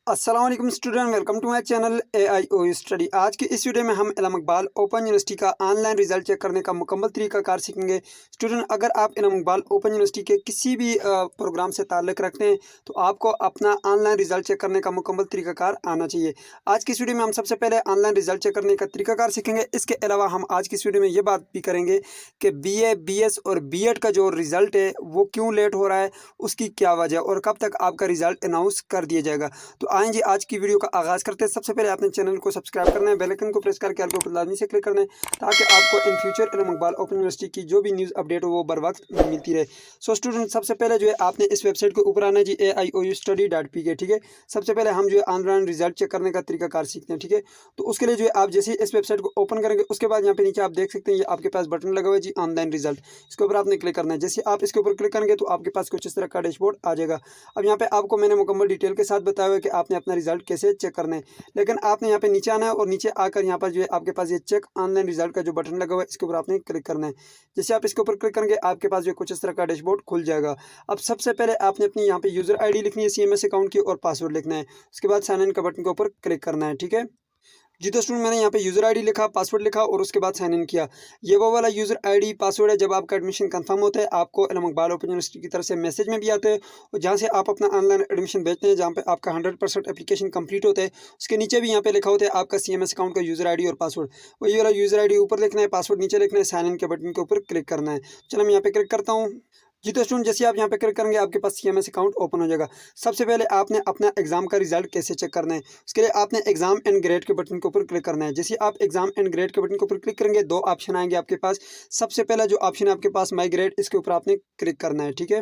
अस्सलाम वालेकुम student, welcome to my channel AIO study. आज की इस वीडियो में हम इल्म इकबाल ओपन यूनिवर्सिटी का ऑनलाइन रिजल्ट चेक करने का मुकम्मल तरीकाकार सीखेंगे। स्टूडेंट, अगर आप इल्म इकबाल ओपन यूनिवर्सिटी के किसी भी प्रोग्राम से ताल्लुक़ रखते हैं तो आपको अपना ऑनलाइन रिजल्ट चेक करने का मुकम्मल तरीकाकार आना चाहिए। आज की इस वीडियो में हम सबसे पहले ऑनलाइन रिजल्ट चेक करने का तरीकाकार सीखेंगे। इसके अलावा हम आज की इस वीडियो में ये बात भी करेंगे कि BA, BS और B.Ed का जो रिज़ल्ट है वो क्यों लेट हो रहा है, उसकी क्या वजह और कब तक आपका रिज़ल्ट अनाउंस कर दिया जाएगा। तो आइए जी आज की वीडियो का आगाज़ करते हैं। सबसे पहले आपने चैनल को सब्सक्राइब करना है, बेल आइकन को प्रेस करके आपको लाजमी से क्लिक करना है ताकि आपको इन फ्यूचर इल्म इकबाल ओपन यूनिवर्सिटी की जो भी न्यूज़ अपडेट हो वो बर वक्त मिलती रहे। सो स्टूडेंट, सबसे पहले जो है आपने इस वेबसाइट के ऊपर आना है जी, AIOUstudy.pk। ठीक है, सबसे पहले हम जो है ऑनलाइन रिजल्ट चेक करने का तरीकाकार सीखते हैं। ठीक है, तो उसके लिए जो है आप जैसे ही इस वेबसाइट को ओपन करेंगे उसके बाद यहाँ पे नीचे आप देख सकते हैं ये आपके पास बटन लगा हुआ है जी, ऑनलाइन रिजल्ट। इसके ऊपर आपने क्लिक करना है। जैसे आप इसके ऊपर क्लिक करेंगे तो आपके पास कुछ इस तरह का डैशबोर्ड आ जाएगा। अब यहाँ पे आपको मैंने मुकम्मल डिटेल के साथ बताया हुआ है कि आपने अपना रिजल्ट कैसे चेक करना है, लेकिन आपने यहाँ पे नीचे आना है और नीचे आकर यहाँ पर जो है आपके पास ये चेक ऑनलाइन रिजल्ट का जो बटन लगा हुआ है इसके ऊपर आपने क्लिक करना है। जैसे आप इसके ऊपर क्लिक करेंगे आपके पास जो कुछ इस तरह का डैशबोर्ड खुल जाएगा। अब सबसे पहले आपने अपनी यहाँ पे यूज़र ID लिखनी है, CMS अकाउंट की, और पासवर्ड लिखना है। उसके बाद साइन इन का बटन के ऊपर क्लिक करना है। ठीक है जी, तो स्टूडेंट मैंने यहाँ पे यूज़र ID लिखा, पासवर्ड लिखा और उसके बाद साइन इन किया। ये वो वाला यूज़र ID पासवर्ड है जब आपका एडमिशन कंफर्म होता है, आपको इल्म इकबाल ओपन यूनिवर्सिटी की तरफ से मैसेज में भी आता है और जहाँ से आप अपना ऑनलाइन एडमिशन भेजते हैं, जहाँ पे आपका 100% एप्लीकेशन कंप्लीट होता है। उसके नीचे भी यहाँ पे लिखा होता है आपका CMS अकाउंट का यूज़र ID और पासवर्ड। वही वाला यूज़र ID ऊपर लिखना है, पासवर्ड नीचे लिखना है, साइन इन के बटन के ऊपर क्लिक करना है। चलो मैं यहाँ पे क्लिक करता हूँ। जी, तो स्टूडेंट जैसे आप यहाँ पे क्लिक करेंगे आपके पास CMS अकाउंट ओपन हो जाएगा। सबसे पहले आपने अपना एग्जाम का रिजल्ट कैसे चेक करना है, उसके लिए आपने एग्जाम एंड ग्रेड के बटन के ऊपर क्लिक करना है। जैसे आप एग्जाम एंड ग्रेड के बटन के ऊपर क्लिक करेंगे दो ऑप्शन आएंगे आपके पास। सबसे पहला जो ऑप्शन है आपके पास माई ग्रेड, इसके ऊपर आपने क्लिक करना है। ठीक है,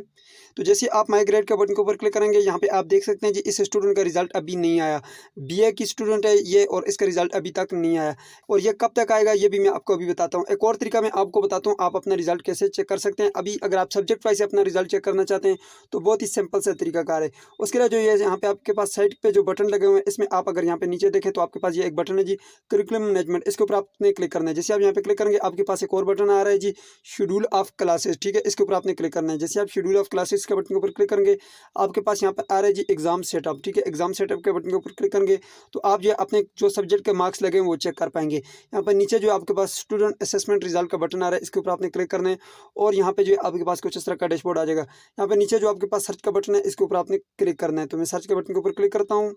तो जैसे आप माई ग्रेड के बटन के ऊपर क्लिक करेंगे यहाँ पे आप देख सकते हैं जी इस स्टूडेंट का रिजल्ट अभी नहीं आया। BA की स्टूडेंट है ये और इसका रिजल्ट अभी तक नहीं आया और ये कब तक आएगा ये भी मैं आपको अभी बताता हूँ। एक और तरीका मैं आपको बताता हूँ आप अपना रिजल्ट कैसे चेक कर सकते हैं। अभी अगर आप सब्जेक्ट वाइज अपना रिजल्ट चेक करना चाहते हैं तो बहुत ही सिंपल सा तरीकाकार है। उसके लिए जो ये यहाँ पे आपके पास साइड पे जो बटन लगे हुए हैं इसमें आप अगर यहाँ पे नीचे देखें तो आपके पास ये एक बटन है जी, करिकुलम मैनेजमेंट। इसके ऊपर आपने क्लिक करना है। जैसे आप यहाँ पे क्लिक करेंगे आपके पास एक और बटन आ रहा है जी, शेड्यूल ऑफ क्लासेस। ठीक है, इसके ऊपर आपने क्लिक करना है। जैसे आप शेड्यूल ऑफ क्लासेस के बटन के ऊपर क्लिक करेंगे आपके पास यहाँ पर आ रहा है जी एग्जाम सेटअप। ठीक है, एग्जाम सेटअप के बटन के ऊपर क्लिक करेंगे तो आप जो अपने जो सब्जेक्ट के मार्क्स लगे हैं वो चेक कर पाएंगे। यहाँ पर नीचे जो आपके पास स्टूडेंट असेसमेंट रिजल्ट का बटन आ रहा है इसके ऊपर आपने क्लिक करना है और यहाँ पे जो आपके पास कुछ इस तरह का डैशबोर्ड आ जाएगा। यहाँ पे नीचे जो आपके पास सर्च का बटन है इसके ऊपर आपने क्लिक करना है। तो मैं सर्च के बटन के ऊपर क्लिक करता हूँ।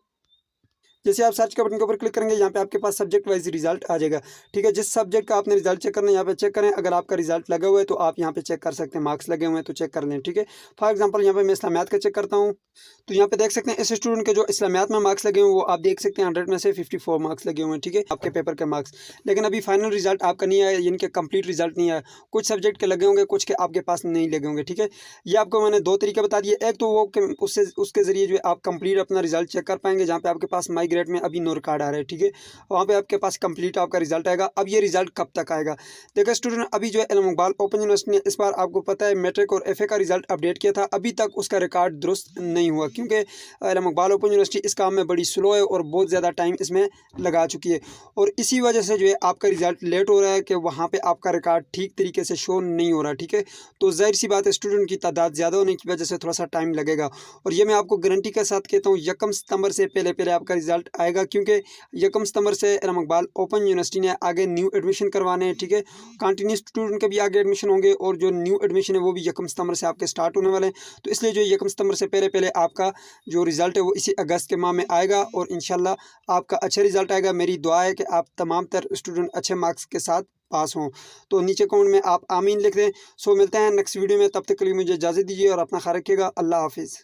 जैसे आप सर्च के बटन के ऊपर क्लिक करेंगे यहाँ पे आपके पास सब्जेक्ट वाइज रिजल्ट आ जाएगा। ठीक है, जिस सब्जेक्ट का आपने रिजल्ट चेक करना है यहाँ पे चेक करें। अगर आपका रिजल्ट लगा हुआ है तो आप यहाँ पे चेक कर सकते हैं, मार्क्स लगे हुए हैं तो चेक कर लें। ठीक है, फॉर एग्जांपल यहाँ पे मैं इस्लामियात का चेक करता हूँ तो यहाँ पे देख सकते हैं इस स्टूडेंट के जो इस्लामियात में मार्क्स लगे हुए हैं वो आप देख सकते हैं 100 में से 54 मार्क्स लगे हुए हैं। ठीक है, आपके पेपर के मार्क्स, लेकिन अभी फाइनल रिजल्ट आपका नहीं आया, यानी कि कंप्लीट रिजल्ट नहीं आया। कुछ सब्जेक्ट के लगे होंगे, कुछ के आपके पास नहीं लगे होंगे। ठीक है, ये आपको मैंने दो तरीके बता दिए। एक तो वो उससे उसके जरिए जो है आप कंप्लीट अपना रिजल्ट चेक कर पाएंगे जहाँ पे आपके पास माई ग्रेड में अभी नो रिकॉर्ड आ रहा है। ठीक है, वहाँ पे आपके पास कंप्लीट आपका रिजल्ट आएगा। अब ये रिजल्ट कब तक आएगा, देखिए स्टूडेंट, अभी जो है इल्म इकबाल ओपन यूनिवर्सिटी ने इस बार आपको पता है मैट्रिक और FA का रिजल्ट अपडेट किया था, अभी तक उसका रिकॉर्ड दुरुस्त नहीं हुआ क्योंकि इल्म इकबाल ओपन यूनिवर्सिटी इस काम में बड़ी स्लो है और बहुत ज़्यादा टाइम इसमें लगा चुकी है और इसी वजह से जो है आपका रिजल्ट लेट हो रहा है कि वहाँ पे आपका रिकॉर्ड ठीक तरीके से शो नहीं हो रहा। ठीक है, तो जाहिर सी बात है स्टूडेंट की तादाद ज़्यादा होने की वजह से थोड़ा सा टाइम लगेगा और ये मैं आपको गारंटी के साथ कहता हूँ 1 सितंबर से पहले पहले आपका रिजल्ट आएगा क्योंकि 1 सितंबर से इल्म इकबाल ओपन यूनिवर्सिटी ने आगे न्यू एडमिशन करवाने हैं। ठीक है, कंटिन्यूस स्टूडेंट के भी आगे एडमिशन होंगे और जो न्यू एडमिशन है वो भी 1 सितंबर से आपके स्टार्ट होने वाले हैं। तो इसलिए जो 1 सितंबर से पहले पहले आपका जो रिज़ल्ट है वो इसी अगस्त के माह में आएगा और इंशाल्लाह आपका अच्छा रिज़ल्ट आएगा। मेरी दुआ है कि आप तमाम तर स्टूडेंट अच्छे मार्क्स के साथ पास हों। तो नीचे कमेंट में आप आमीन लिख दें। सो मिलते हैं नेक्स्ट वीडियो में, तब तक के लिए मुझे इजाज़त दीजिए और अपना ख्याल रखिएगा। अल्लाह हाफिज़।